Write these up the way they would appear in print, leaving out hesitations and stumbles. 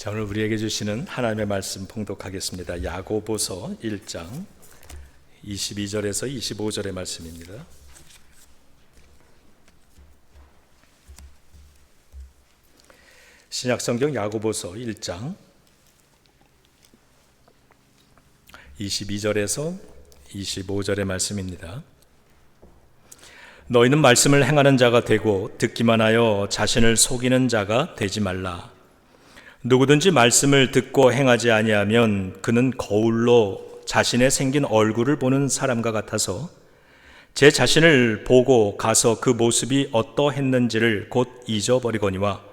자, 오늘 우리에게 주시는 하나님의 말씀 봉독하겠습니다. 야고보서 1장 22절에서 25절의 말씀입니다. 신약성경 야고보서 1장 22절에서 25절의 말씀입니다. 너희는 말씀을 행하는 자가 되고 듣기만 하여 자신을 속이는 자가 되지 말라. 누구든지 말씀을 듣고 행하지 아니하면 그는 거울로 자신의 생긴 얼굴을 보는 사람과 같아서 제 자신을 보고 가서 그 모습이 어떠했는지를 곧 잊어버리거니와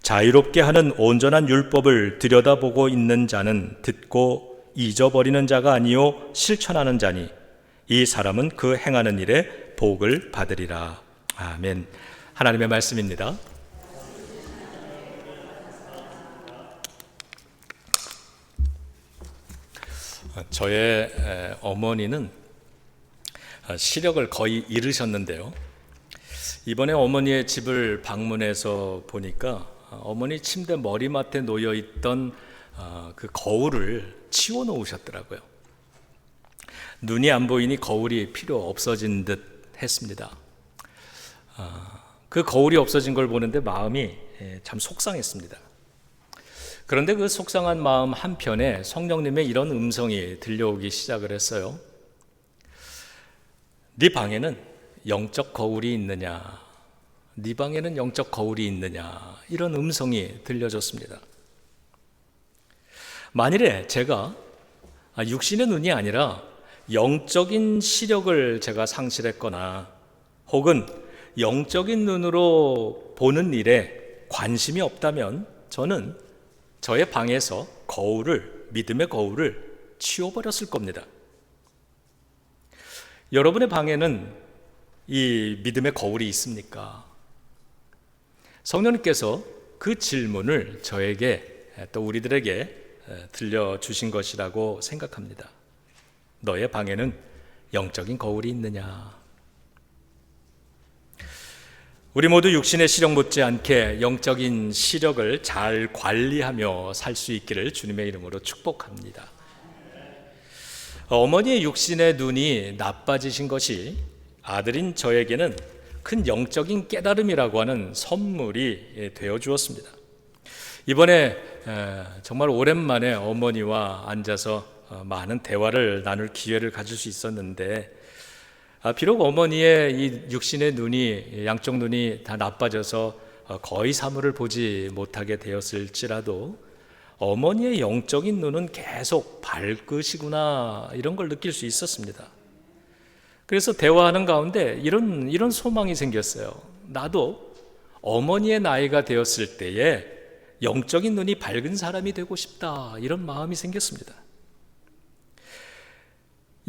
자유롭게 하는 온전한 율법을 들여다보고 있는 자는 듣고 잊어버리는 자가 아니요 실천하는 자니 이 사람은 그 행하는 일에 복을 받으리라. 아멘. 하나님의 말씀입니다. 저의 어머니는 시력을 거의 잃으셨는데요. 이번에 어머니의 집을 방문해서 보니까 어머니 침대 머리맡에 놓여있던 그 거울을 치워놓으셨더라고요. 눈이 안 보이니 거울이 필요 없어진 듯 했습니다. 그 거울이 없어진 걸 보는데 마음이 참 속상했습니다. 그런데 그 속상한 마음 한편에 성령님의 이런 음성이 들려오기 시작을 했어요. 네 방에는 영적 거울이 있느냐? 네 방에는 영적 거울이 있느냐? 이런 음성이 들려줬습니다. 만일에 제가 육신의 눈이 아니라 영적인 시력을 제가 상실했거나 혹은 영적인 눈으로 보는 일에 관심이 없다면 저는 저의 방에서 믿음의 거울을 치워버렸을 겁니다. 여러분의 방에는 이 믿음의 거울이 있습니까? 성령님께서 그 질문을 저에게 또 우리들에게 들려주신 것이라고 생각합니다. 너의 방에는 영적인 거울이 있느냐? 우리 모두 육신의 시력 못지않게 영적인 시력을 잘 관리하며 살 수 있기를 주님의 이름으로 축복합니다. 어머니의 육신의 눈이 나빠지신 것이 아들인 저에게는 큰 영적인 깨달음이라고 하는 선물이 되어 주었습니다. 이번에 정말 오랜만에 어머니와 앉아서 많은 대화를 나눌 기회를 가질 수 있었는데 비록 어머니의 이 육신의 눈이 양쪽 눈이 다 나빠져서 거의 사물을 보지 못하게 되었을지라도 어머니의 영적인 눈은 계속 밝으시구나 이런 걸 느낄 수 있었습니다. 그래서 대화하는 가운데 이런 소망이 생겼어요. 나도 어머니의 나이가 되었을 때에 영적인 눈이 밝은 사람이 되고 싶다 이런 마음이 생겼습니다.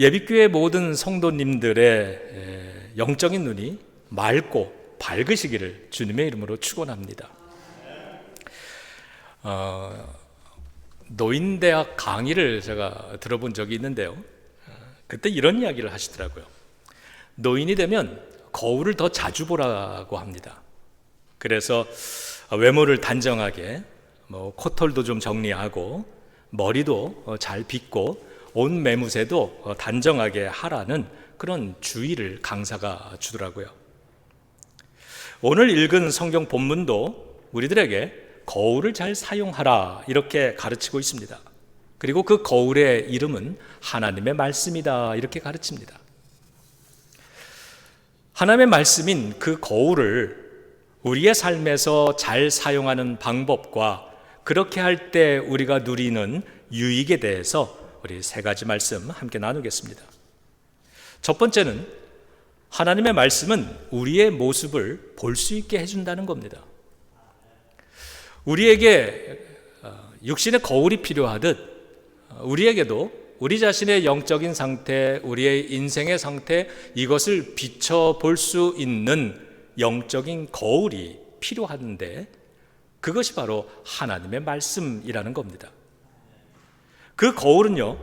예비교회 모든 성도님들의 영적인 눈이 맑고 밝으시기를 주님의 이름으로 축원합니다. 노인대학 강의를 제가 들어본 적이 있는데요. 그때 이런 이야기를 하시더라고요. 노인이 되면 거울을 더 자주 보라고 합니다. 그래서 외모를 단정하게 코털도 좀 정리하고 머리도 잘 빗고 온 매무새도 단정하게 하라는 그런 주의를 강사가 주더라고요. 오늘 읽은 성경 본문도 우리들에게 거울을 잘 사용하라 이렇게 가르치고 있습니다. 그리고 그 거울의 이름은 하나님의 말씀이다 이렇게 가르칩니다. 하나님의 말씀인 그 거울을 우리의 삶에서 잘 사용하는 방법과 그렇게 할 때 우리가 누리는 유익에 대해서 우리 세 가지 말씀 함께 나누겠습니다. 첫 번째는 하나님의 말씀은 우리의 모습을 볼 수 있게 해준다는 겁니다. 우리에게 육신의 거울이 필요하듯 우리에게도 우리 자신의 영적인 상태, 우리의 인생의 상태 이것을 비춰볼 수 있는 영적인 거울이 필요한데 그것이 바로 하나님의 말씀이라는 겁니다. 그 거울은요,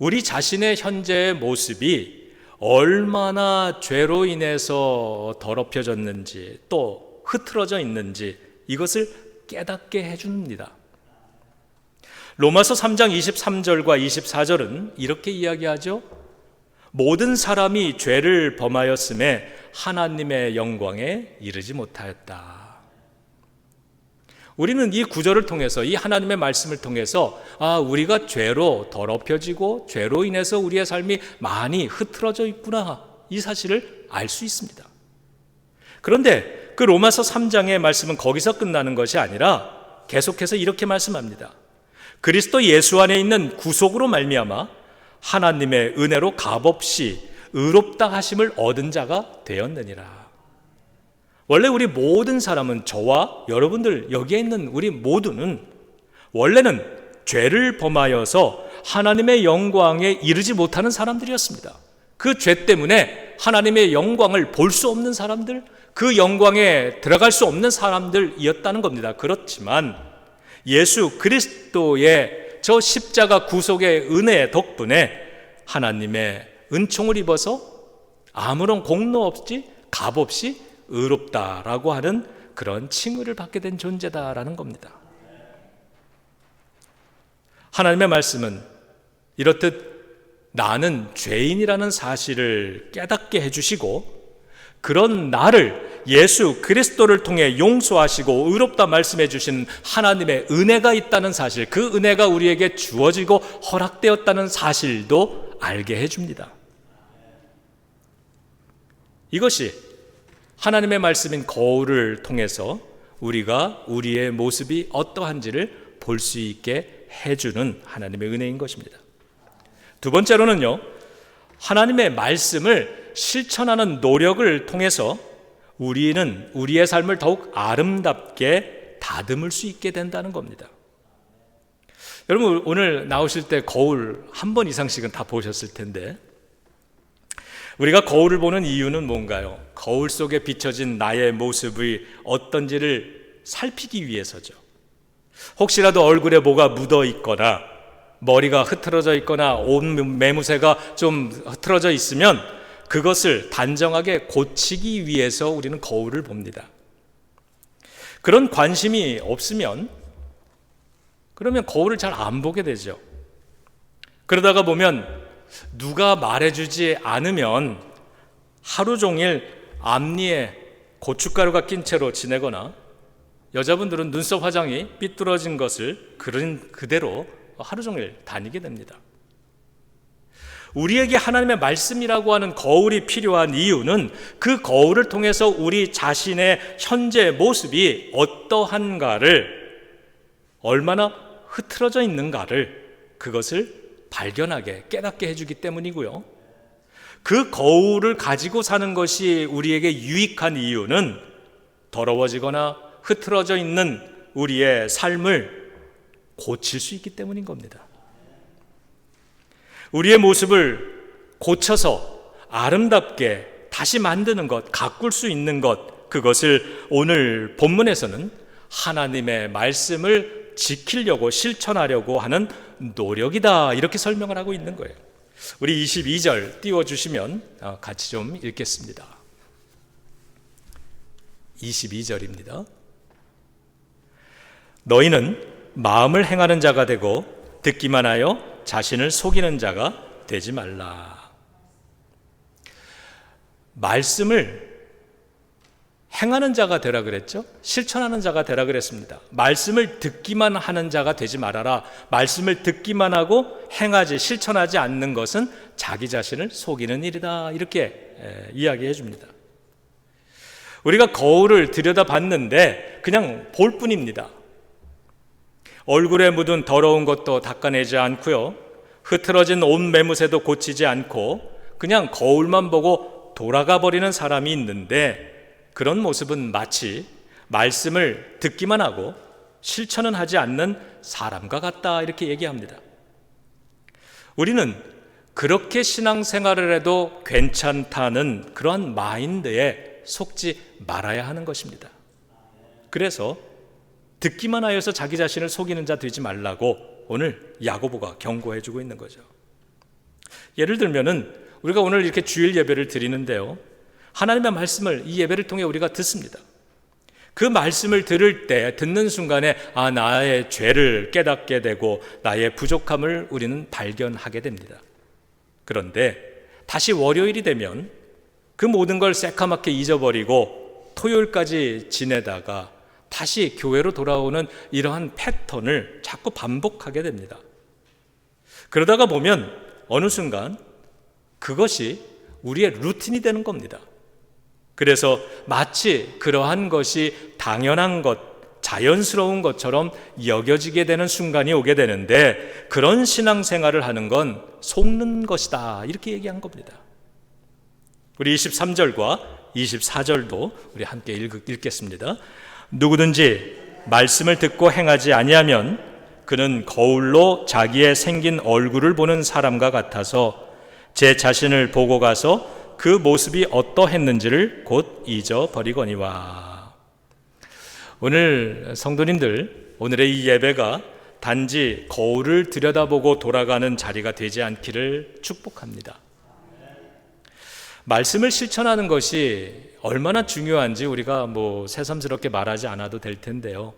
우리 자신의 현재의 모습이 얼마나 죄로 인해서 더럽혀졌는지 또 흐트러져 있는지 이것을 깨닫게 해줍니다. 로마서 3장 23절과 24절은 이렇게 이야기하죠. 모든 사람이 죄를 범하였음에 하나님의 영광에 이르지 못하였다. 우리는 이 구절을 통해서, 이 하나님의 말씀을 통해서 우리가 죄로 더럽혀지고 죄로 인해서 우리의 삶이 많이 흐트러져 있구나, 이 사실을 알 수 있습니다. 그런데 그 로마서 3장의 말씀은 거기서 끝나는 것이 아니라 계속해서 이렇게 말씀합니다. 그리스도 예수 안에 있는 구속으로 말미암아 하나님의 은혜로 값없이 의롭다 하심을 얻은 자가 되었느니라. 원래 우리 모든 사람은, 저와 여러분들 여기에 있는 우리 모두는 원래는 죄를 범하여서 하나님의 영광에 이르지 못하는 사람들이었습니다. 그 죄 때문에 하나님의 영광을 볼 수 없는 사람들, 그 영광에 들어갈 수 없는 사람들이었다는 겁니다. 그렇지만 예수 그리스도의 저 십자가 구속의 은혜 덕분에 하나님의 은총을 입어서 아무런 공로 없이, 값 없이 의롭다라고 하는 그런 칭의를 받게 된 존재다라는 겁니다. 하나님의 말씀은 이렇듯 나는 죄인이라는 사실을 깨닫게 해주시고, 그런 나를 예수 그리스도를 통해 용서하시고 의롭다 말씀해 주신 하나님의 은혜가 있다는 사실, 그 은혜가 우리에게 주어지고 허락되었다는 사실도 알게 해줍니다. 이것이 하나님의 말씀인 거울을 통해서 우리가 우리의 모습이 어떠한지를 볼 수 있게 해주는 하나님의 은혜인 것입니다. 두 번째로는요, 하나님의 말씀을 실천하는 노력을 통해서 우리는 우리의 삶을 더욱 아름답게 다듬을 수 있게 된다는 겁니다. 여러분, 오늘 나오실 때 거울 한 번 이상씩은 다 보셨을 텐데, 우리가 거울을 보는 이유는 뭔가요? 거울 속에 비춰진 나의 모습이 어떤지를 살피기 위해서죠. 혹시라도 얼굴에 뭐가 묻어 있거나 머리가 흐트러져 있거나 옷 매무새가 좀 흐트러져 있으면 그것을 단정하게 고치기 위해서 우리는 거울을 봅니다. 그런 관심이 없으면 그러면 거울을 잘 안 보게 되죠. 그러다가 보면 누가 말해주지 않으면 하루 종일 앞니에 고춧가루가 낀 채로 지내거나, 여자분들은 눈썹 화장이 삐뚤어진 것을 그대로 하루 종일 다니게 됩니다. 우리에게 하나님의 말씀이라고 하는 거울이 필요한 이유는 그 거울을 통해서 우리 자신의 현재 모습이 어떠한가를, 얼마나 흐트러져 있는가를, 그것을 발견하게, 깨닫게 해주기 때문이고요. 그 거울을 가지고 사는 것이 우리에게 유익한 이유는 더러워지거나 흐트러져 있는 우리의 삶을 고칠 수 있기 때문인 겁니다. 우리의 모습을 고쳐서 아름답게 다시 만드는 것, 가꿀 수 있는 것, 그것을 오늘 본문에서는 하나님의 말씀을 지키려고 실천하려고 하는 노력이다, 이렇게 설명을 하고 있는 거예요. 우리 22절 띄워주시면 같이 좀 읽겠습니다. 22절입니다. 너희는 마음을 행하는 자가 되고 듣기만 하여 자신을 속이는 자가 되지 말라. 말씀을 행하는 자가 되라 그랬죠? 실천하는 자가 되라 그랬습니다. 말씀을 듣기만 하는 자가 되지 말아라. 말씀을 듣기만 하고 행하지, 실천하지 않는 것은 자기 자신을 속이는 일이다, 이렇게 이야기해 줍니다. 우리가 거울을 들여다봤는데 그냥 볼 뿐입니다. 얼굴에 묻은 더러운 것도 닦아내지 않고요, 흐트러진 옷 매무새도 고치지 않고 그냥 거울만 보고 돌아가 버리는 사람이 있는데, 그런 모습은 마치 말씀을 듣기만 하고 실천은 하지 않는 사람과 같다, 이렇게 얘기합니다. 우리는 그렇게 신앙생활을 해도 괜찮다는 그러한 마인드에 속지 말아야 하는 것입니다. 그래서 듣기만 하여서 자기 자신을 속이는 자 되지 말라고 오늘 야고보가 경고해 주고 있는 거죠. 예를 들면은 우리가 오늘 이렇게 주일 예배를 드리는데요, 하나님의 말씀을 이 예배를 통해 우리가 듣습니다. 그 말씀을 들을 때, 듣는 순간에 나의 죄를 깨닫게 되고 나의 부족함을 우리는 발견하게 됩니다. 그런데 다시 월요일이 되면 그 모든 걸 새카맣게 잊어버리고 토요일까지 지내다가 다시 교회로 돌아오는 이러한 패턴을 자꾸 반복하게 됩니다. 그러다가 보면 어느 순간 그것이 우리의 루틴이 되는 겁니다. 그래서 마치 그러한 것이 당연한 것, 자연스러운 것처럼 여겨지게 되는 순간이 오게 되는데, 그런 신앙생활을 하는 건 속는 것이다, 이렇게 얘기한 겁니다. 우리 23절과 24절도 우리 함께 읽겠습니다. 누구든지 말씀을 듣고 행하지 아니하면 그는 거울로 자기의 생긴 얼굴을 보는 사람과 같아서 제 자신을 보고 가서 그 모습이 어떠했는지를 곧 잊어버리거니와. 오늘 성도님들, 오늘의 이 예배가 단지 거울을 들여다보고 돌아가는 자리가 되지 않기를 축복합니다. 말씀을 실천하는 것이 얼마나 중요한지 우리가 새삼스럽게 말하지 않아도 될 텐데요.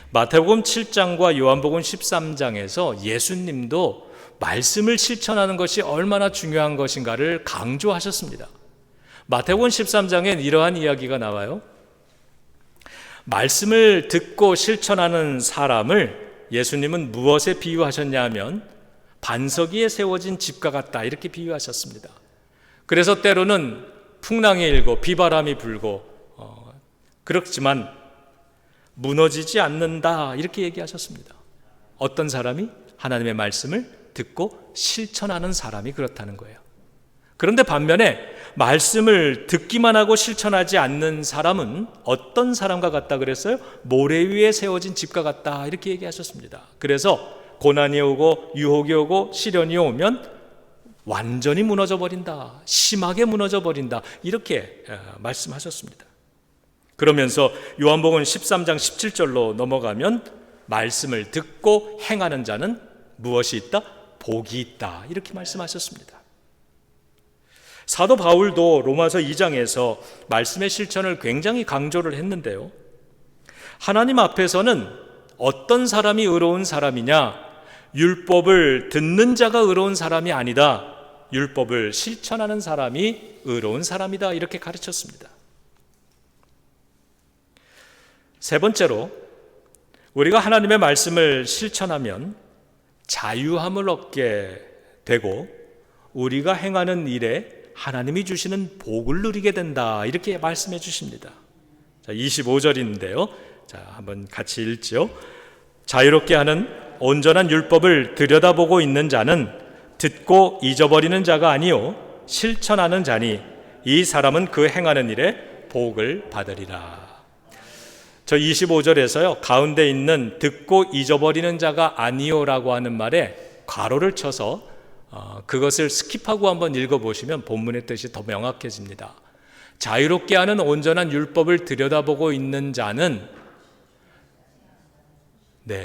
마태복음 7장과 요한복음 13장에서 예수님도 말씀을 실천하는 것이 얼마나 중요한 것인가를 강조하셨습니다. 마태복음 13장엔 이러한 이야기가 나와요. 말씀을 듣고 실천하는 사람을 예수님은 무엇에 비유하셨냐 하면 반석 위에 세워진 집과 같다, 이렇게 비유하셨습니다. 그래서 때로는 풍랑이 일고 비바람이 불고 그렇지만 무너지지 않는다, 이렇게 얘기하셨습니다. 어떤 사람이? 하나님의 말씀을 듣고 실천하는 사람이 그렇다는 거예요. 그런데 반면에 말씀을 듣기만 하고 실천하지 않는 사람은 어떤 사람과 같다 그랬어요? 모래 위에 세워진 집과 같다, 이렇게 얘기하셨습니다. 그래서 고난이 오고 유혹이 오고 시련이 오면 완전히 무너져 버린다, 심하게 무너져 버린다, 이렇게 말씀하셨습니다. 그러면서 요한복음 13장 17절로 넘어가면 말씀을 듣고 행하는 자는 무엇이 있다? 복이 있다, 이렇게 말씀하셨습니다. 사도 바울도 로마서 2장에서 말씀의 실천을 굉장히 강조를 했는데요. 하나님 앞에서는 어떤 사람이 의로운 사람이냐? 율법을 듣는 자가 의로운 사람이 아니다, 율법을 실천하는 사람이 의로운 사람이다, 이렇게 가르쳤습니다. 세 번째로, 우리가 하나님의 말씀을 실천하면 자유함을 얻게 되고 우리가 행하는 일에 하나님이 주시는 복을 누리게 된다, 이렇게 말씀해 주십니다. 자, 25절인데요. 자, 한번 같이 읽죠. 자유롭게 하는 온전한 율법을 들여다보고 있는 자는 듣고 잊어버리는 자가 아니요 실천하는 자니 이 사람은 그 행하는 일에 복을 받으리라. 저 25절에서요, 가운데 있는 듣고 잊어버리는 자가 아니요라고 하는 말에 괄호를 쳐서 그것을 스킵하고 한번 읽어보시면 본문의 뜻이 더 명확해집니다. 자유롭게 하는 온전한 율법을 들여다보고 있는 자는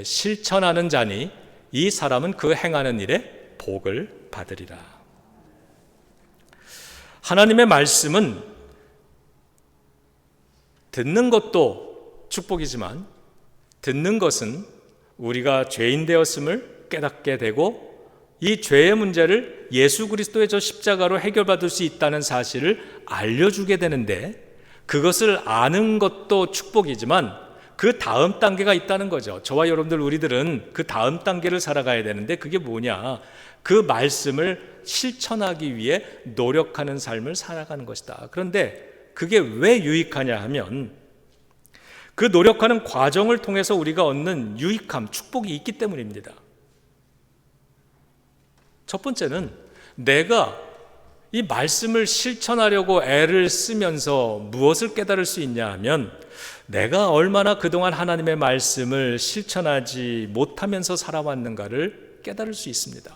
실천하는 자니 이 사람은 그 행하는 일에 복을 받으리라. 하나님의 말씀은 듣는 것도 축복이지만 듣는 것은 우리가 죄인 되었음을 깨닫게 되고 이 죄의 문제를 예수 그리스도의 저 십자가로 해결받을 수 있다는 사실을 알려주게 되는데, 그것을 아는 것도 축복이지만 그 다음 단계가 있다는 거죠. 저와 여러분들, 우리들은 그 다음 단계를 살아가야 되는데 그게 뭐냐? 그 말씀을 실천하기 위해 노력하는 삶을 살아가는 것이다. 그런데 그게 왜 유익하냐 하면 그 노력하는 과정을 통해서 우리가 얻는 유익함, 축복이 있기 때문입니다. 첫 번째는 내가 이 말씀을 실천하려고 애를 쓰면서 무엇을 깨달을 수 있냐 하면 내가 얼마나 그동안 하나님의 말씀을 실천하지 못하면서 살아왔는가를 깨달을 수 있습니다.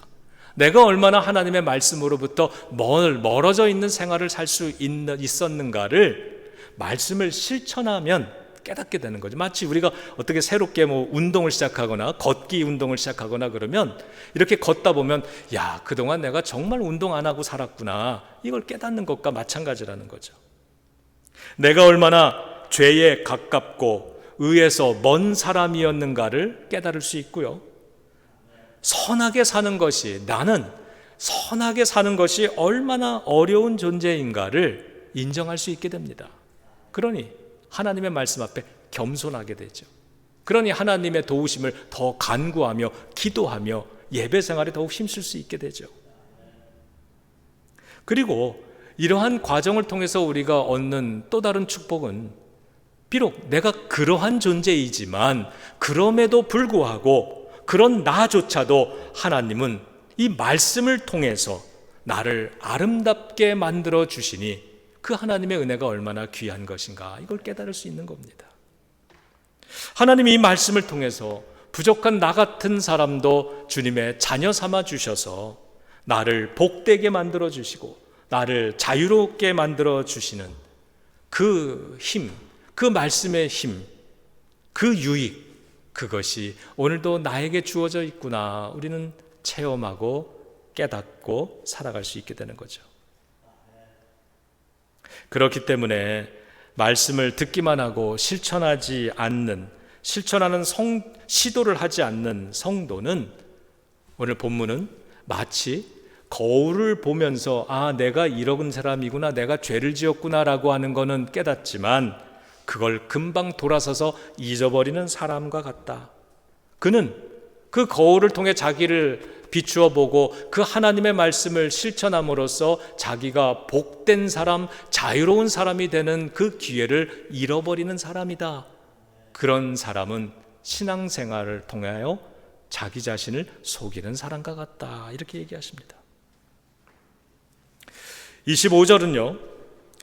내가 얼마나 하나님의 말씀으로부터 멀어져 있는 생활을 살 수 있었는가를 말씀을 실천하면 깨닫게 되는 거죠. 마치 우리가 어떻게 새롭게 운동을 시작하거나 걷기 운동을 시작하거나 그러면 이렇게 걷다 보면 야, 그동안 내가 정말 운동 안 하고 살았구나, 이걸 깨닫는 것과 마찬가지라는 거죠. 내가 얼마나 죄에 가깝고 의에서 먼 사람이었는가를 깨달을 수 있고요. 나는 선하게 사는 것이 얼마나 어려운 존재인가를 인정할 수 있게 됩니다. 그러니 하나님의 말씀 앞에 겸손하게 되죠. 그러니 하나님의 도우심을 더 간구하며 기도하며 예배 생활에 더욱 힘쓸 수 있게 되죠. 그리고 이러한 과정을 통해서 우리가 얻는 또 다른 축복은, 비록 내가 그러한 존재이지만 그럼에도 불구하고 그런 나조차도 하나님은 이 말씀을 통해서 나를 아름답게 만들어 주시니 그 하나님의 은혜가 얼마나 귀한 것인가, 이걸 깨달을 수 있는 겁니다. 하나님이 이 말씀을 통해서 부족한 나 같은 사람도 주님의 자녀 삼아 주셔서 나를 복되게 만들어 주시고 나를 자유롭게 만들어 주시는 그 힘, 그 말씀의 힘, 그 유익, 그것이 오늘도 나에게 주어져 있구나, 우리는 체험하고 깨닫고 살아갈 수 있게 되는 거죠. 그렇기 때문에 말씀을 듣기만 하고 실천하는 시도를 하지 않는 성도는, 오늘 본문은 마치 거울을 보면서 내가 이런 사람이구나, 내가 죄를 지었구나 라고 하는 거는 깨닫지만 그걸 금방 돌아서서 잊어버리는 사람과 같다. 그는 그 거울을 통해 자기를 비추어 보고 그 하나님의 말씀을 실천함으로써 자기가 복된 사람, 자유로운 사람이 되는 그 기회를 잃어버리는 사람이다. 그런 사람은 신앙생활을 통하여 자기 자신을 속이는 사람과 같다, 이렇게 얘기하십니다. 25절은요,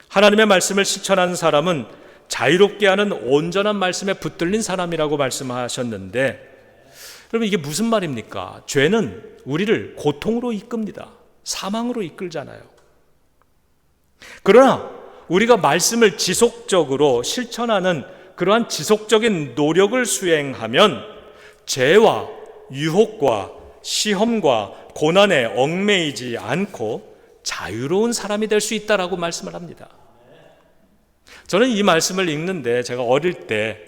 하나님의 말씀을 실천하는 사람은 자유롭게 하는 온전한 말씀에 붙들린 사람이라고 말씀하셨는데, 여러분 이게 무슨 말입니까? 죄는 우리를 고통으로 이끕니다. 사망으로 이끌잖아요. 그러나 우리가 말씀을 지속적으로 실천하는 그러한 지속적인 노력을 수행하면 죄와 유혹과 시험과 고난에 얽매이지 않고 자유로운 사람이 될 수 있다라고 말씀을 합니다. 저는 이 말씀을 읽는데 제가 어릴 때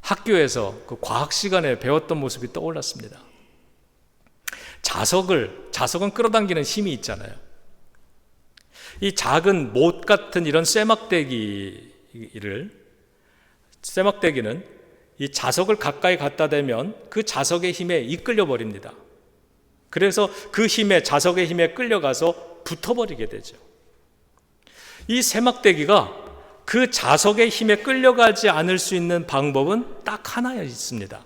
학교에서 그 과학 시간에 배웠던 모습이 떠올랐습니다. 자석은 끌어당기는 힘이 있잖아요. 이 작은 못 같은 이런 쇠막대기는 이 자석을 가까이 갖다 대면 그 자석의 힘에 이끌려 버립니다. 그래서 그 힘에, 자석의 힘에 끌려가서 붙어버리게 되죠. 이 쇠막대기가 그 자석의 힘에 끌려가지 않을 수 있는 방법은 딱 하나 있습니다.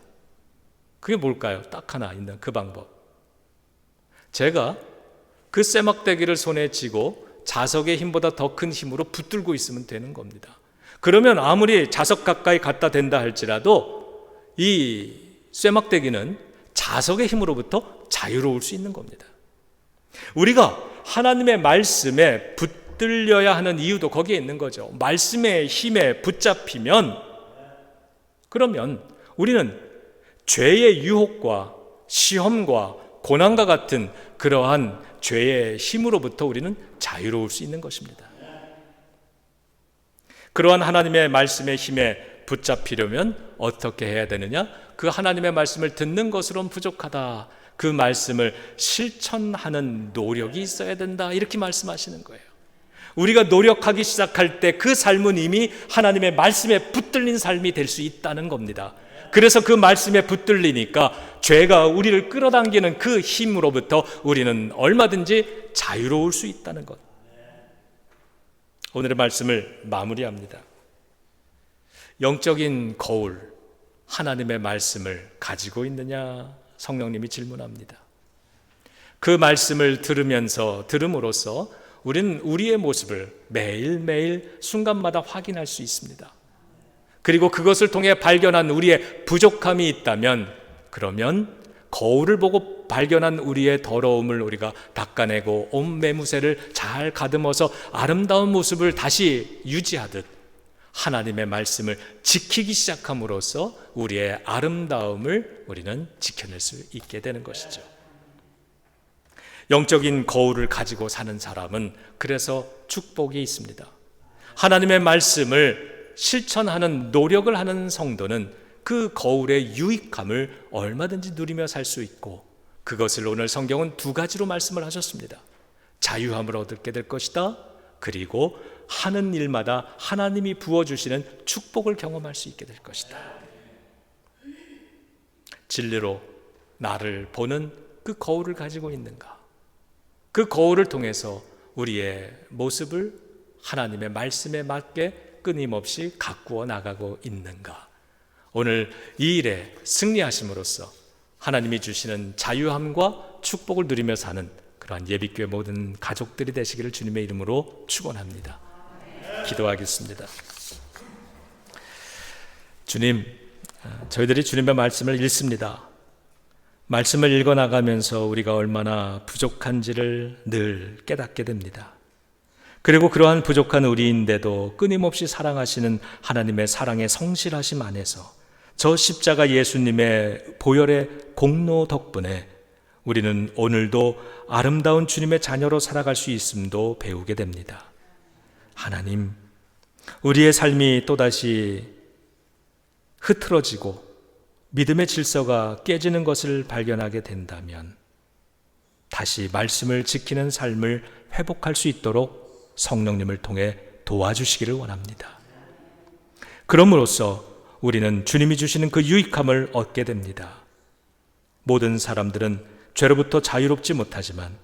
그게 뭘까요? 딱 하나 있는 그 방법. 제가 그 쇠막대기를 손에 쥐고 자석의 힘보다 더 큰 힘으로 붙들고 있으면 되는 겁니다. 그러면 아무리 자석 가까이 갖다 댄다 할지라도 이 쇠막대기는 자석의 힘으로부터 자유로울 수 있는 겁니다. 우리가 하나님의 말씀에 붙들려야 하는 이유도 거기에 있는 거죠. 말씀의 힘에 붙잡히면, 그러면 우리는 죄의 유혹과 시험과 고난과 같은 그러한 죄의 힘으로부터 우리는 자유로울 수 있는 것입니다. 그러한 하나님의 말씀의 힘에 붙잡히려면 어떻게 해야 되느냐? 그 하나님의 말씀을 듣는 것으로는 부족하다. 그 말씀을 실천하는 노력이 있어야 된다. 이렇게 말씀하시는 거예요. 우리가 노력하기 시작할 때 그 삶은 이미 하나님의 말씀에 붙들린 삶이 될 수 있다는 겁니다. 그래서 그 말씀에 붙들리니까 죄가 우리를 끌어당기는 그 힘으로부터 우리는 얼마든지 자유로울 수 있다는 것. 오늘의 말씀을 마무리합니다. 영적인 거울, 하나님의 말씀을 가지고 있느냐? 성령님이 질문합니다. 그 말씀을 들음으로써 우리는 우리의 모습을 매일매일 순간마다 확인할 수 있습니다. 그리고 그것을 통해 발견한 우리의 부족함이 있다면, 그러면 거울을 보고 발견한 우리의 더러움을 우리가 닦아내고 온 매무새를 잘 가듬어서 아름다운 모습을 다시 유지하듯 하나님의 말씀을 지키기 시작함으로써 우리의 아름다움을 우리는 지켜낼 수 있게 되는 것이죠. 영적인 거울을 가지고 사는 사람은 그래서 축복이 있습니다. 하나님의 말씀을 실천하는 노력을 하는 성도는 그 거울의 유익함을 얼마든지 누리며 살 수 있고, 그것을 오늘 성경은 두 가지로 말씀을 하셨습니다. 자유함을 얻게 될 것이다. 그리고 하는 일마다 하나님이 부어주시는 축복을 경험할 수 있게 될 것이다. 진리로 나를 보는 그 거울을 가지고 있는가? 그 거울을 통해서 우리의 모습을 하나님의 말씀에 맞게 끊임없이 가꾸어 나가고 있는가? 오늘 이 일에 승리하심으로써 하나님이 주시는 자유함과 축복을 누리며 사는 그러한 예비교회 모든 가족들이 되시기를 주님의 이름으로 축원합니다. 기도하겠습니다. 주님, 저희들이 주님의 말씀을 읽습니다. 말씀을 읽어나가면서 우리가 얼마나 부족한지를 늘 깨닫게 됩니다. 그리고 그러한 부족한 우리인데도 끊임없이 사랑하시는 하나님의 사랑의 성실하심 안에서 저 십자가 예수님의 보혈의 공로 덕분에 우리는 오늘도 아름다운 주님의 자녀로 살아갈 수 있음도 배우게 됩니다. 하나님, 우리의 삶이 또다시 흐트러지고 믿음의 질서가 깨지는 것을 발견하게 된다면 다시 말씀을 지키는 삶을 회복할 수 있도록 성령님을 통해 도와주시기를 원합니다. 그럼으로써 우리는 주님이 주시는 그 유익함을 얻게 됩니다. 모든 사람들은 죄로부터 자유롭지 못하지만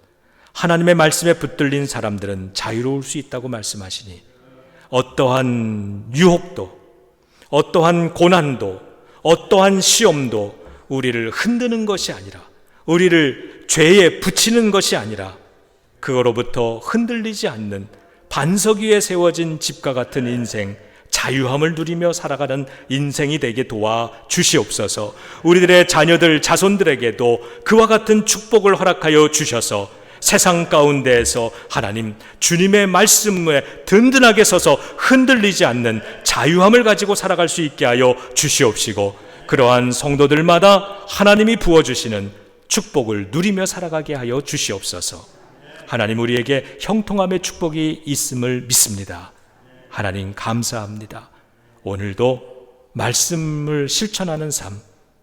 하나님의 말씀에 붙들린 사람들은 자유로울 수 있다고 말씀하시니 어떠한 유혹도, 어떠한 고난도, 어떠한 시험도 우리를 흔드는 것이 아니라, 우리를 죄에 붙이는 것이 아니라 그거로부터 흔들리지 않는 반석 위에 세워진 집과 같은 인생, 자유함을 누리며 살아가는 인생이 되게 도와 주시옵소서. 우리들의 자녀들, 자손들에게도 그와 같은 축복을 허락하여 주셔서 세상 가운데에서 하나님 주님의 말씀에 든든하게 서서 흔들리지 않는 자유함을 가지고 살아갈 수 있게 하여 주시옵시고, 그러한 성도들마다 하나님이 부어주시는 축복을 누리며 살아가게 하여 주시옵소서. 하나님, 우리에게 형통함의 축복이 있음을 믿습니다. 하나님 감사합니다. 오늘도 말씀을 실천하는 삶,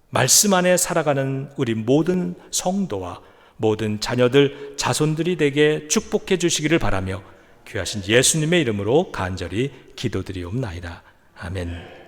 말씀 안에 살아가는 우리 모든 성도와 모든 자녀들, 자손들이 되게 축복해 주시기를 바라며 귀하신 예수님의 이름으로 간절히 기도드리옵나이다. 아멘.